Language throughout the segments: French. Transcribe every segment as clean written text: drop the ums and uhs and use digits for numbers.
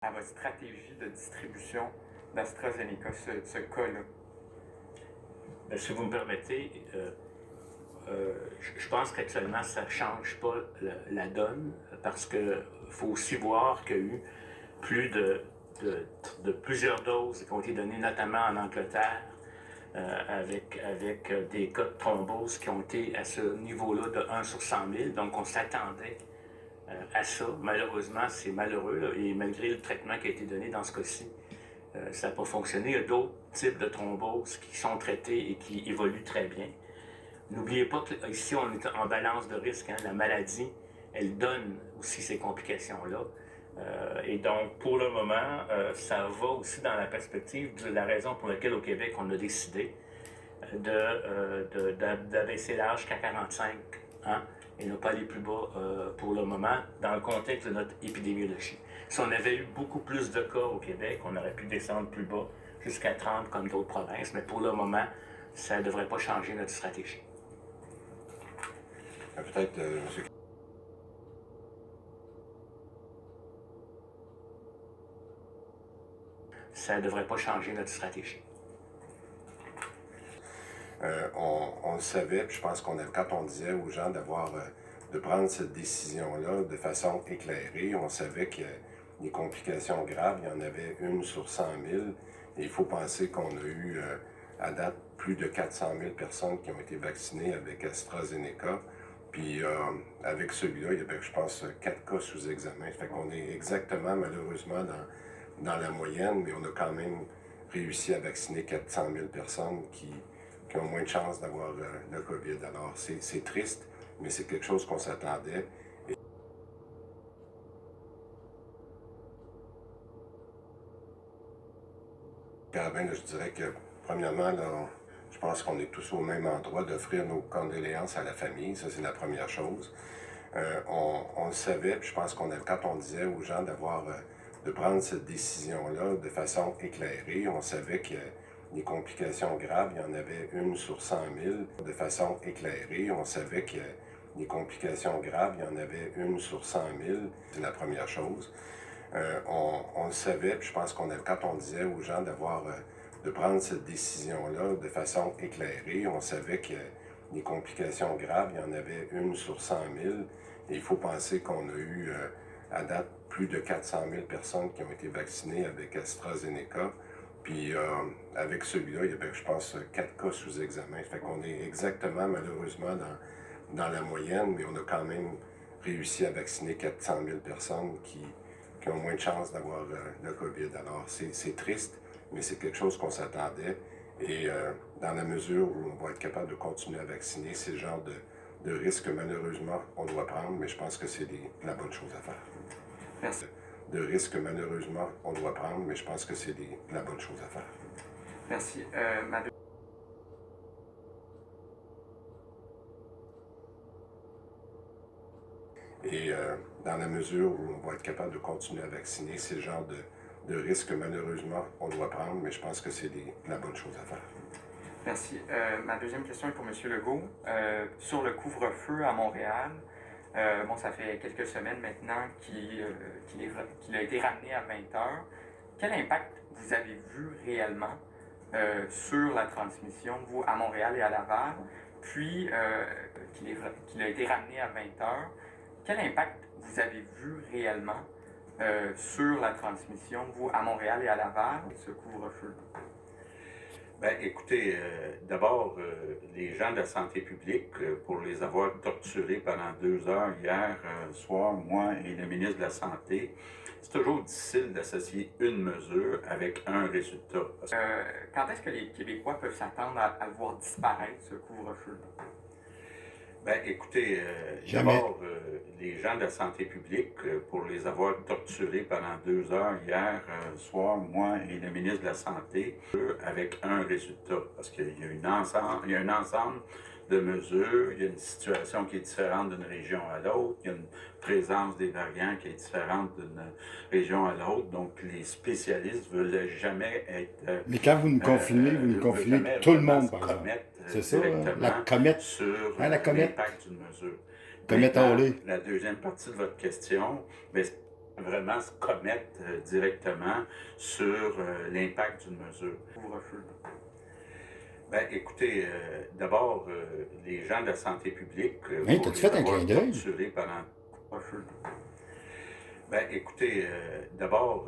à votre stratégie de distribution d'AstraZeneca, ce cas-là? Si vous me permettez, je pense qu'actuellement, ça ne change pas la donne, parce qu'il faut aussi voir qu'il y a eu plus de plusieurs doses qui ont été données, notamment en Angleterre, avec des cas de thrombose qui ont été à ce niveau-là de 1 sur 100 000. Donc, on s'attendait à ça. Malheureusement, c'est malheureux, là, et malgré le traitement qui a été donné dans ce cas-ci, ça n'a pas fonctionné. Il y a d'autres types de thromboses qui sont traités et qui évoluent très bien. N'oubliez pas qu'ici, on est en balance de risque. Hein. La maladie, elle donne aussi ces complications-là. Et donc, pour le moment, ça va aussi dans la perspective de la raison pour laquelle au Québec, on a décidé d'abaisser l'âge qu'à 45 ans et ne pas aller plus bas pour le moment dans le contexte de notre épidémiologie. Si on avait eu beaucoup plus de cas au Québec, on aurait pu descendre plus bas jusqu'à 30 comme d'autres provinces, mais pour le moment, ça ne devrait pas changer notre stratégie. Peut-être, M. Ça ne devrait pas changer notre stratégie. On le savait, puis je pense quand on disait aux gens de prendre cette décision-là de façon éclairée, on savait que les complications graves, il y en avait 1 sur 100 000. Et il faut penser qu'on a eu, à date, plus de 400 000 personnes qui ont été vaccinées avec AstraZeneca. Puis avec celui-là, il y avait, je pense, 4 cas sous examen. Fait qu'on est exactement, malheureusement, dans la moyenne, mais on a quand même réussi à vacciner 400 000 personnes qui ont moins de chances d'avoir le COVID. Alors, c'est triste, mais c'est quelque chose qu'on s'attendait. Carabin, je dirais que, premièrement, là, je pense qu'on est tous au même endroit d'offrir nos condoléances à la famille. Ça, c'est la première chose. On le savait, puis je pense quand on disait aux gens de prendre cette décision-là de façon éclairée, on savait que les complications graves, il y en avait 1 sur 100 000. De façon éclairée, on savait que les complications graves, il y en avait 1 sur 100 000. C'est la première chose. On le savait, puis je pense quand on disait aux gens de prendre cette décision-là de façon éclairée, on savait que les complications graves, il y en avait 1 sur 100 000. Et il faut penser qu'on a eu, à date, plus de 400 000 personnes qui ont été vaccinées avec AstraZeneca. Puis avec celui-là, il y avait, je pense, 4 cas sous examen. Fait qu'on est exactement, malheureusement, dans la moyenne, mais on a quand même réussi à vacciner 400 000 personnes qui ont moins de chances d'avoir le COVID. Alors, c'est triste, mais c'est quelque chose qu'on s'attendait. Et dans la mesure où on va être capable de continuer à vacciner, c'est le genre de risque que malheureusement on doit prendre, mais je pense que c'est la bonne chose à faire. Merci. De risque que malheureusement on doit prendre, mais je pense que c'est la bonne chose à faire. Merci. Et dans la mesure où on va être capable de continuer à vacciner, c'est le genre de risque que malheureusement on doit prendre, mais je pense que c'est la bonne chose à faire. Merci. Ma deuxième question est pour M. Legault. Sur le couvre-feu à Montréal, ça fait quelques semaines maintenant qu'il a été ramené à 20 heures. Quel impact vous avez vu réellement sur la transmission, vous, à Montréal et à Laval, puis qu'il a été ramené à 20 heures? Quel impact vous avez vu réellement sur la transmission, vous, à Montréal et à Laval, ce couvre-feu? Bien, écoutez, d'abord, les gens de la santé publique, pour les avoir torturés pendant 2 heures hier soir, moi et le ministre de la Santé, c'est toujours difficile d'associer une mesure avec un résultat. Quand est-ce que les Québécois peuvent s'attendre à le voir disparaître, ce couvre-feu? Ben, écoutez, d'abord, les gens de la santé publique, pour les avoir torturés pendant 2 heures hier soir, moi et le ministre de la Santé, avec un résultat. Parce qu'il y a un ensemble de mesures, il y a une situation qui est différente d'une région à l'autre, il y a une présence des variants qui est différente d'une région à l'autre, donc les spécialistes ne veulent jamais être... Mais quand vous nous confinez, tout le monde, par exemple. C'est ça, la comète. Sur la comète. l'impact d'une mesure. Comète Maintenant, Halley. la deuxième partie de votre question, bien, vraiment se commettre directement sur l'impact d'une mesure. Couvre-feu. Ben, écoutez, d'abord, les gens de la santé publique, Hein, pour t'as-tu les fait un avoir clin d'œil? torturés pendant... Couvre-feu. Ben, écoutez, d'abord,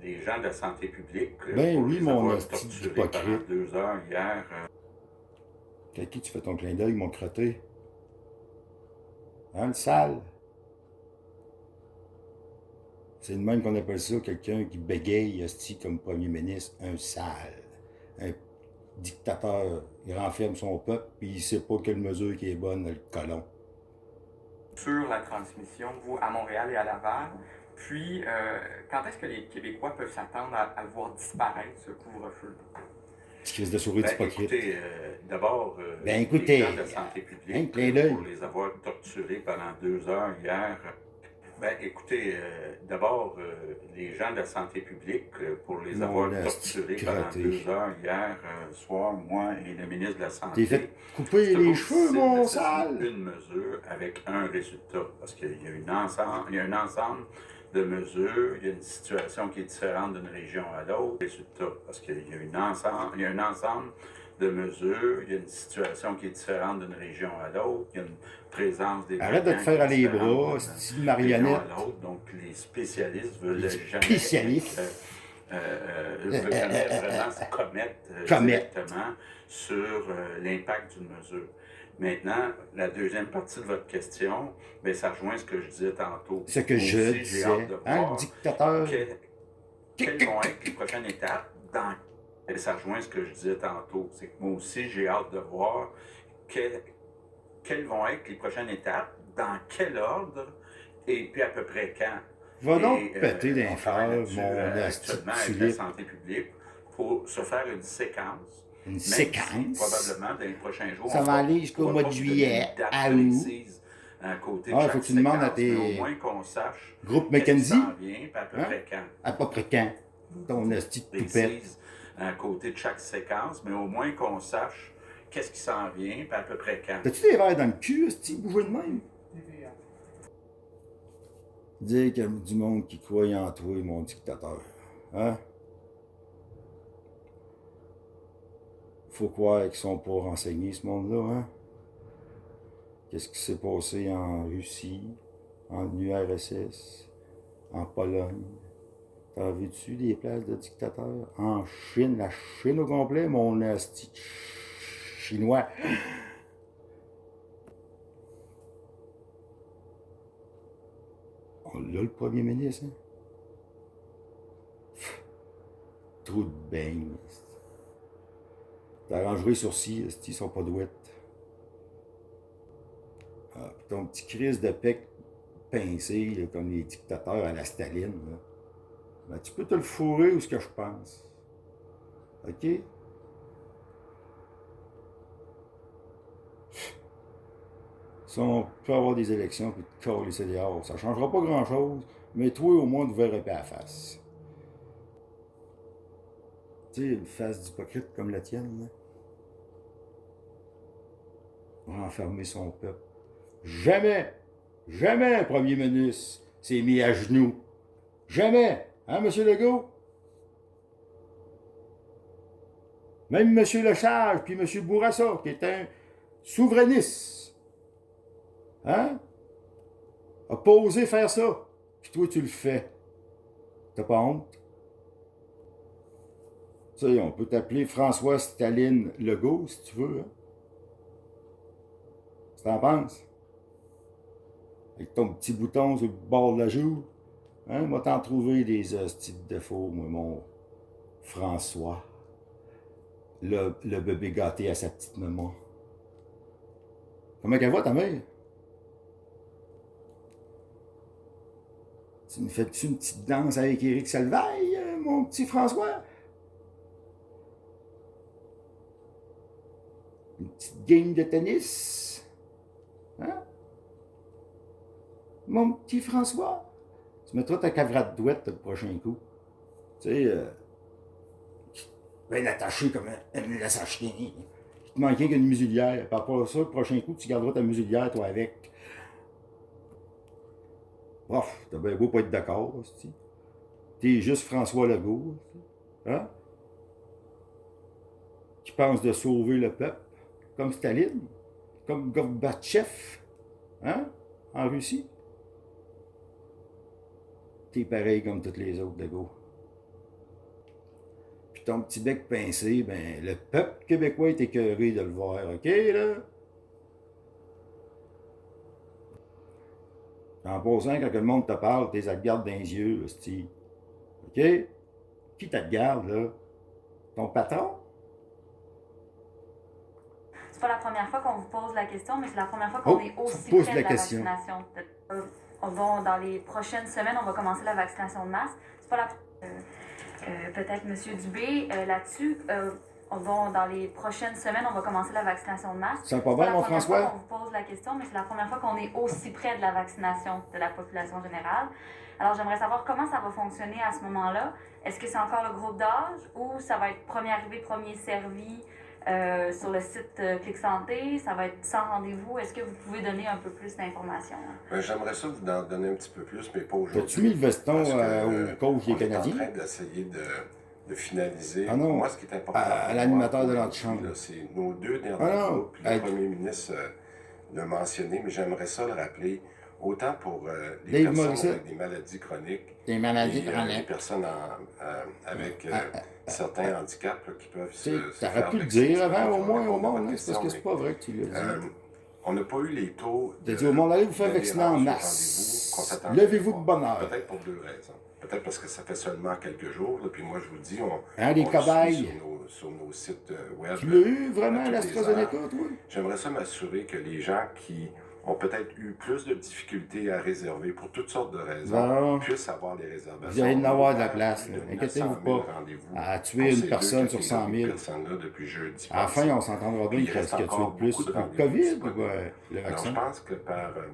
les gens de la santé publique, Ben pour oui, les mon avoir hostie torturés d'hypocrite. pendant 2 heures hier, À qui tu fais ton clin d'œil, mon crotté? Hein, le sale? C'est de même qu'on appelle ça quelqu'un qui bégaye, hostie, comme premier ministre, un sale. Un dictateur. Il renferme son peuple, puis il sait pas quelle mesure qui est bonne, le colon. Sur la transmission, vous, à Montréal et à Laval. Puis, quand est-ce que les Québécois peuvent s'attendre à le voir disparaître, ce couvre-feu? Petit crise de souris ben, d'hypocrite. écoutez, d'abord, Ben, écoutez, les gens de la santé un publique, clin d'œil. pour les avoir torturés pendant 2 heures hier, ben, écoutez, d'abord, les gens de la santé publique, pour les Mon avoir asti torturés de pendant crotté. 2 heures hier soir, moi et le ministre de la Santé. T'es fait couper c'est les toujours cheveux, difficile mon d'associer sale! une mesure avec un résultat, parce qu'il y a un ensemble de mesures, il y a une situation qui est différente d'une région à l'autre, résultat, parce qu'il y a un ensemble de mesures, il y a une situation qui est différente d'une région à l'autre, il y a une présence des Arrête de te faire aller les bras, style marionnette. Donc, les spécialistes veulent jamais Spécialistes. veulent jamais vraiment se commettre directement sur l'impact d'une mesure. Maintenant, la deuxième partie de votre question, bien, ça rejoint ce que je disais tantôt. Ce que Moi je aussi, j'ai hâte disais, de hein, voir le dictateur. quelles vont être les prochaines étapes et ça rejoint ce que je disais tantôt. C'est que moi aussi, j'ai hâte de voir quelles vont être les prochaines étapes, dans quel ordre, et puis à peu près quand. Va donc Et, péter d'un on fer, travaille là-dessus, mon asti actuellement de avec la tulipe. santé publique pour se faire une séquence. Une Même séquence. si, probablement, dans les prochains jours, Ça va aller jusqu'au mois de juillet, à août. À côté de Ah, chaque faut que tu demandes à séquence, tes mais au moins qu'on sache groupes qu'est-ce qui McKenzie, s'en vient, puis à peu Hein? près quand. à peu près quand? Ton asti de poupette. Précise à côté de chaque séquence, mais au moins qu'on sache qu'est-ce qui s'en vient, puis à peu près quand. T'as-tu des verres dans le cul, asti, bouger de même? Dire qu'il y a du monde qui croit en toi, mon dictateur. Hein? Faut croire qu'ils sont pas renseignés, ce monde-là, hein? Qu'est-ce qui s'est passé en Russie, en URSS, en Pologne? T'as vu-tu des places de dictateurs? En Chine, la Chine au complet, mon asti chinois. On l'a, le premier ministre, hein? Trou de beigne. T'arrangerais les sourcils, ils sont pas douettes. Ah, puis ton petit crise de pec pincé, là, comme les dictateurs à la Staline, là. Ben, tu peux te le fourrer ou ce que je pense. OK? Si on peut avoir des élections puis te coller les dehors, ça changera pas grand-chose, mais toi, au moins, tu verrais pas la face. Tu sais, une face d'hypocrite comme la tienne, là. Renfermer son peuple. Jamais, jamais un premier ministre s'est mis à genoux. Jamais. Hein, M. Legault? Même M. Lesage puis M. Bourassa, qui est un souverainiste, hein? A pas osé faire ça. Puis toi, tu le fais. T'as pas honte? Tu sais, on peut t'appeler François Staline Legault, si tu veux, hein? Tu t'en penses? Avec ton petit bouton sur le bord de la joue. Hein? Moi, t'en trouver des hosties de défauts, moi, mon François. Le bébé gâté à sa petite maman. Comment qu'elle va, ta mère? Tu me fais-tu une petite danse avec Éric Salvaille, mon petit François? Une petite game de tennis? Hein? Mon petit François? Tu mettras ta cavrate douette le prochain coup. Tu sais, bien attaché comme un laisse-à-chien. Il te manquait qu'une muselière. Par rapport à ça, le prochain coup, tu garderas ta muselière, toi, avec. Bof, t'as bien beau pas être d'accord, hostie. T'es juste François Legault, hostie. Hein? Qui pense de sauver le peuple, comme Staline, comme Gorbatchev, hein? En Russie. T'es pareil comme tous les autres, Legault. Puis ton petit bec pincé, ben, le peuple québécois est écœuré de le voir, OK, là? En posant, quand le monde te parle, t'es à te garde dans les yeux, hostie. OK? Qui te garde, là? Ton patron? C'est pas la première fois qu'on vous pose la question, mais c'est la première fois qu'on est aussi pose près la de la question. vaccination. Dans les prochaines semaines, on va commencer la vaccination de masse. C'est pas la peut-être M. Dubé là-dessus. Dans les prochaines semaines, on va commencer la vaccination de masse. C'est pas bon, mon François? C'est pas la première fois qu'on vous pose la question, mais c'est la première fois qu'on est aussi près de la vaccination de la population générale. Alors, j'aimerais savoir comment ça va fonctionner à ce moment-là. Est-ce que c'est encore le groupe d'âge ou ça va être premier arrivé, premier servi sur le site Clic Santé? Ça va être sans rendez-vous. Est-ce que vous pouvez donner un peu plus d'informations? Ben, j'aimerais ça vous en donner un petit peu plus, mais pas aujourd'hui. As-tu mis le veston Parce que, au coach des on est en Canadiens? train d'essayer de finaliser. Ah non, Moi, ce qui est important à pour l'animateur moi, de l'antichambre. là, c'est nos deux derniers Ah non, groupes, puis le premier ministre l'a mentionné, mais j'aimerais ça le rappeler, autant pour les Dave personnes Morissette. avec des maladies chroniques, Des maladies et, les chroniques. personnes avec certains handicaps là, qui peuvent Tu sais, se t'aurais faire pu le vacciner. dire avant, au Je moins, vais au répondre à monde, votre hein, c'est parce que c'est question, pas vrai que tu l'as mais, dit. on n'a pas eu les taux T'as dit au monde, allez vous faire vacciner en d'adhérence au masse. rendez-vous qu'on s'attendait Levez-vous à de voir. bonne heure. Peut-être pour deux raisons. Peut-être parce que ça fait seulement quelques jours, là, puis moi je vous dis, on Hein, les le cobayes? suit sur nos sites web. Tu l'as eu vraiment, tous les l'AstraZeneca, heures. toi? J'aimerais ça m'assurer que les gens qui ont peut-être eu plus de difficultés à réserver pour toutes sortes de raisons Bon. puissent avoir les réservations. Vous allez en avoir de la On a place, plus là. de Inquiétez-vous 900 000 pas. rendez-vous À tuer pour une ces personne deux sur 100 000. catégories de personnes-là depuis jeudi. À la passé. fin, on s'entendra bien Puis il qu'est-ce reste que tu veux encore de plus? beaucoup de Le rendez-vous COVID ou disponibles. le Alors, vaccin? je pense que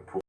pour